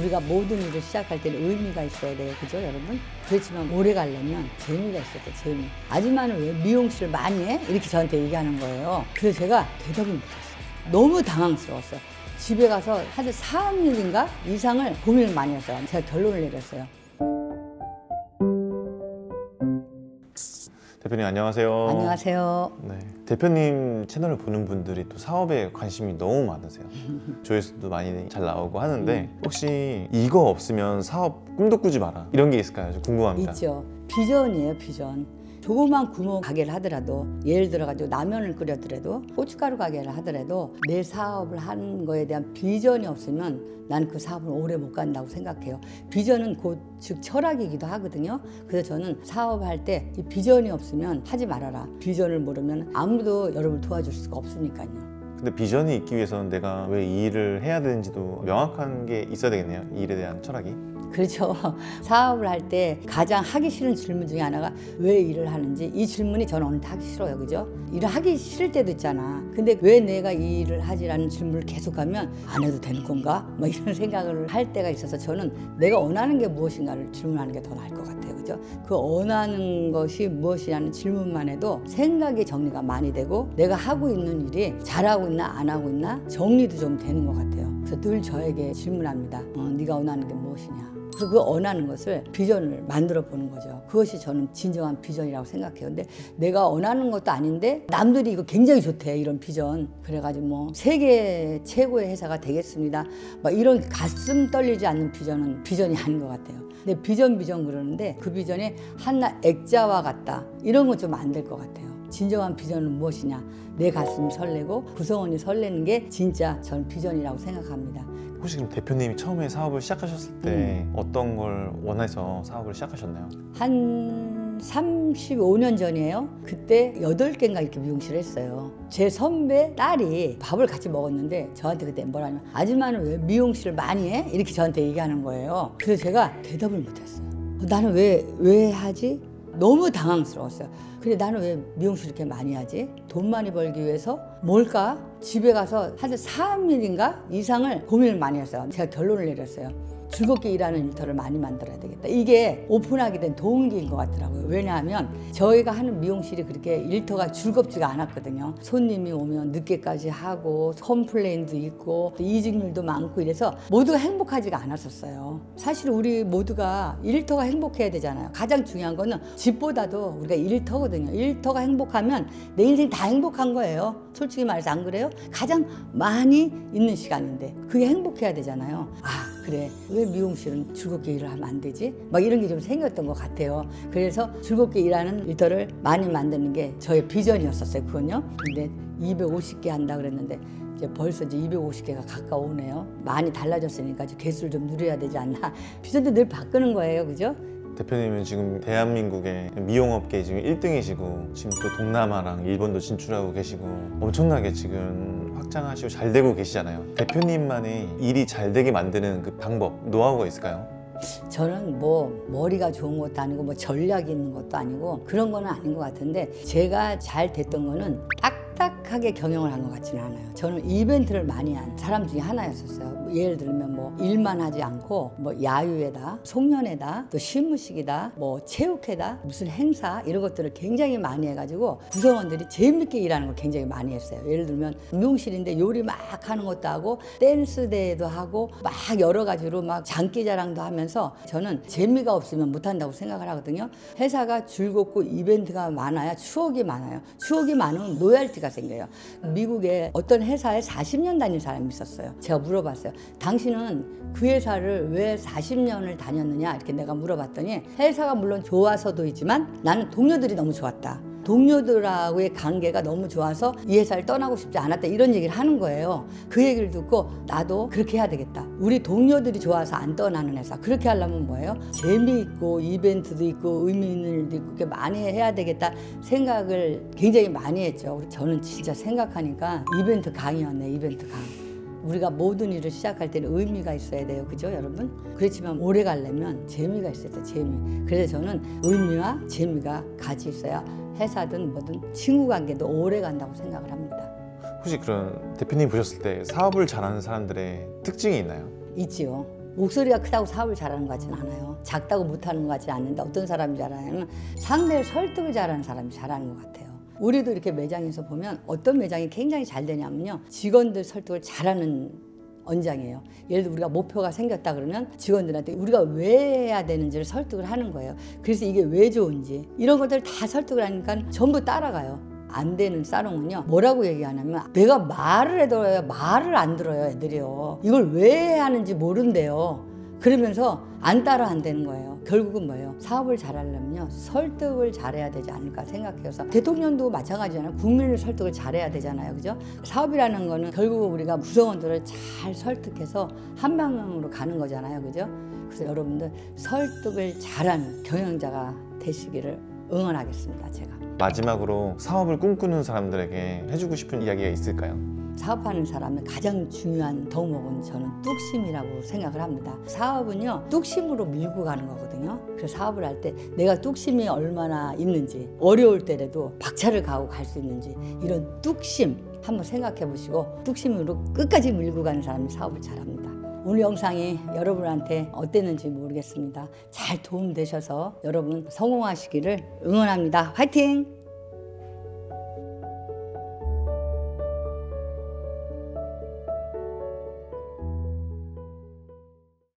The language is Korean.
우리가 모든 일을 시작할 때는 의미가 있어야 돼요. 그죠, 여러분? 그렇지만 오래 가려면 재미가 있어야 돼, 재미. 아줌마는 왜 미용실을 많이 해? 이렇게 저한테 얘기하는 거예요. 그래서 제가 대답을 못했어요. 너무 당황스러웠어요. 집에 가서 한 4일인가 이상을 고민을 많이 했어요. 제가 결론을 내렸어요. 대표님 안녕하세요. 안녕하세요. 네, 대표님 채널을 보는 분들이 또 사업에 관심이 너무 많으세요. 조회수도 많이 잘 나오고 하는데 혹시 이거 없으면 사업 꿈도 꾸지 마라 이런 게 있을까요? 좀 궁금합니다. 있죠. 비전이에요, 비전. 조그만 구멍 가게를 하더라도, 예를 들어가지고 라면을 끓여더라도, 고춧가루 가게를 하더라도 내 사업을 하는 거에 대한 비전이 없으면 난 그 사업을 오래 못 간다고 생각해요. 비전은 곧 즉 철학이기도 하거든요. 그래서 저는 사업할 때 이 비전이 없으면 하지 말아라. 비전을 모르면 아무도 여러분을 도와줄 수가 없으니까요. 근데 비전이 있기 위해서는 내가 왜 이 일을 해야 되는지도 명확한 게 있어야 되겠네요. 이 일에 대한 철학이. 그렇죠. 사업을 할 때 가장 하기 싫은 질문 중에 하나가 왜 일을 하는지. 이 질문이 저는 오늘 하기 싫어요. 그죠? 일을 하기 싫을 때도 있잖아. 근데 왜 내가 이 일을 하지라는 질문을 계속하면 안 해도 되는 건가? 뭐 이런 생각을 할 때가 있어서 저는 내가 원하는 게 무엇인가를 질문하는 게 더 나을 것 같아요. 그죠? 그 원하는 것이 무엇이냐는 질문만 해도 생각이 정리가 많이 되고 내가 하고 있는 일이 잘하고 있나 안 하고 있나 정리도 좀 되는 것 같아요. 그래서 늘 저에게 질문합니다. 네가 원하는 게 무엇이냐? 그래서 그 원하는 것을 비전을 만들어 보는 거죠. 그것이 저는 진정한 비전이라고 생각해요. 근데 내가 원하는 것도 아닌데 남들이 이거 굉장히 좋대, 이런 비전. 그래가지고 뭐 세계 최고의 회사가 되겠습니다, 막 이런 가슴 떨리지 않는 비전은 비전이 아닌 것 같아요. 근데 비전 그러는데 그 비전이 한낱 액자와 같다, 이런 건 좀 안 될 것 같아요. 진정한 비전은 무엇이냐? 내 가슴이 설레고 구성원이 설레는 게 진짜 저는 비전이라고 생각합니다. 혹시 그럼 대표님이 처음에 사업을 시작하셨을 때 어떤 걸 원해서 사업을 시작하셨나요? 한 35년 전이에요. 그때 8개인가 이렇게 미용실을 했어요. 제 선배 딸이 밥을 같이 먹었는데 저한테 그때 뭐라냐면 아줌마는 왜 미용실을 많이 해? 이렇게 저한테 얘기하는 거예요. 그래서 제가 대답을 못했어요. 나는 왜 하지? 너무 당황스러웠어요. 근데 나는 왜 미용실 이렇게 많이 하지? 돈 많이 벌기 위해서? 뭘까? 집에 가서 한 3일인가 이상을 고민을 많이 했어요. 제가 결론을 내렸어요. 즐겁게 일하는 일터를 많이 만들어야 되겠다. 이게 오픈하게 된 동기인 것 같더라고요. 왜냐하면 저희가 하는 미용실이 그렇게 일터가 즐겁지가 않았거든요. 손님이 오면 늦게까지 하고 컴플레인도 있고 이직률도 많고 이래서 모두가 행복하지가 않았었어요. 사실 우리 모두가 일터가 행복해야 되잖아요. 가장 중요한 거는 집보다도 우리가 일터거든요. 일터가 행복하면 내 인생이 다 행복한 거예요. 솔직히 말해서 안 그래요? 가장 많이 있는 시간인데 그게 행복해야 되잖아요. 그래, 왜 미용실은 즐겁게 일을 하면 안 되지? 막 이런 게 좀 생겼던 것 같아요. 그래서 즐겁게 일하는 일터를 많이 만드는 게 저의 비전이었었어요, 그건요. 근데 250개 한다 그랬는데 이제 벌써 이제 250개가 가까우네요. 많이 달라졌으니까 개수를 좀 누려야 되지 않나. 비전도 늘 바꾸는 거예요, 그죠? 대표님은 지금 대한민국의 미용업계 지금 1등이시고 지금 또 동남아랑 일본도 진출하고 계시고 엄청나게 지금 확장하시고 잘 되고 계시잖아요. 대표님만의 일이 잘 되게 만드는 그 방법, 노하우가 있을까요? 저는 뭐 머리가 좋은 것도 아니고 뭐 전략이 있는 것도 아니고 그런 거는 아닌 것 같은데 제가 잘 됐던 거는 딱딱하게 경영을 한 것 같지는 않아요. 저는 이벤트를 많이 한 사람 중에 하나였었어요. 예를 들면 뭐 일만 하지 않고 뭐 야유회다, 송년회다, 또 시무식이다, 뭐 체육회다, 무슨 행사 이런 것들을 굉장히 많이 해가지고 구성원들이 재밌게 일하는 걸 굉장히 많이 했어요. 예를 들면 미용실인데 요리 막 하는 것도 하고 댄스 대회도 하고 막 여러 가지로 막 장기자랑도 하면서 저는 재미가 없으면 못한다고 생각을 하거든요. 회사가 즐겁고 이벤트가 많아야 추억이 많아요. 추억이 많으면 로열티가 생겨요. 미국에 어떤 회사에 40년 다닌 사람이 있었어요. 제가 물어봤어요. 당신은 그 회사를 왜 40년을 다녔느냐 이렇게 내가 물어봤더니 회사가 물론 좋아서도 있지만 나는 동료들이 너무 좋았다. 동료들하고의 관계가 너무 좋아서 이 회사를 떠나고 싶지 않았다, 이런 얘기를 하는 거예요. 그 얘기를 듣고 나도 그렇게 해야 되겠다. 우리 동료들이 좋아서 안 떠나는 회사, 그렇게 하려면 뭐예요? 재미있고 이벤트도 있고 의미 있는 일도 있고 그렇게 많이 해야 되겠다 생각을 굉장히 많이 했죠. 저는 진짜 생각하니까 이벤트 강이었네, 이벤트 강. 우리가 모든 일을 시작할 때는 의미가 있어야 돼요. 그죠, 여러분? 그렇지만 오래 가려면 재미가 있어야 돼요, 재미. 그래서 저는 의미와 재미가 같이 있어야 회사든 뭐든 친구 관계도 오래 간다고 생각을 합니다. 혹시 그런 대표님 보셨을 때 사업을 잘하는 사람들의 특징이 있나요? 있지요. 목소리가 크다고 사업을 잘하는 것 같지는 않아요. 작다고 못하는 것 같지는 않는데 어떤 사람이 잘하냐면 상대를 설득을 잘하는 사람이 잘하는 것 같아요. 우리도 이렇게 매장에서 보면 어떤 매장이 굉장히 잘 되냐면요. 직원들 설득을 잘하는 언장이에요. 예를 들어 우리가 목표가 생겼다 그러면 직원들한테 우리가 왜 해야 되는지를 설득을 하는 거예요. 그래서 이게 왜 좋은지 이런 것들 다 설득을 하니까 전부 따라가요. 안 되는 사롱은요 뭐라고 얘기하냐면 내가 말을 해도 말을 안 들어요. 애들이요. 이걸 왜 하는지 모른대요. 그러면서 안 따라 한다는 거예요. 결국은 뭐예요? 사업을 잘하려면요 설득을 잘해야 되지 않을까 생각해서 대통령도 마찬가지잖아요. 국민을 설득을 잘해야 되잖아요. 그죠? 사업이라는 거는 결국 우리가 구성원들을 잘 설득해서 한 방향으로 가는 거잖아요. 그죠? 그래서 여러분들 설득을 잘하는 경영자가 되시기를 응원하겠습니다. 제가. 마지막으로 사업을 꿈꾸는 사람들에게 해주고 싶은 이야기가 있을까요? 사업하는 사람의 가장 중요한 덕목은 저는 뚝심이라고 생각을 합니다. 사업은요 뚝심으로 밀고 가는 거거든요. 그래서 사업을 할 때 내가 뚝심이 얼마나 있는지 어려울 때라도 박차를 가고 갈 수 있는지 이런 뚝심 한번 생각해 보시고 뚝심으로 끝까지 밀고 가는 사람이 사업을 잘합니다. 오늘 영상이 여러분한테 어땠는지 모르겠습니다. 잘 도움되셔서 여러분 성공하시기를 응원합니다. 화이팅!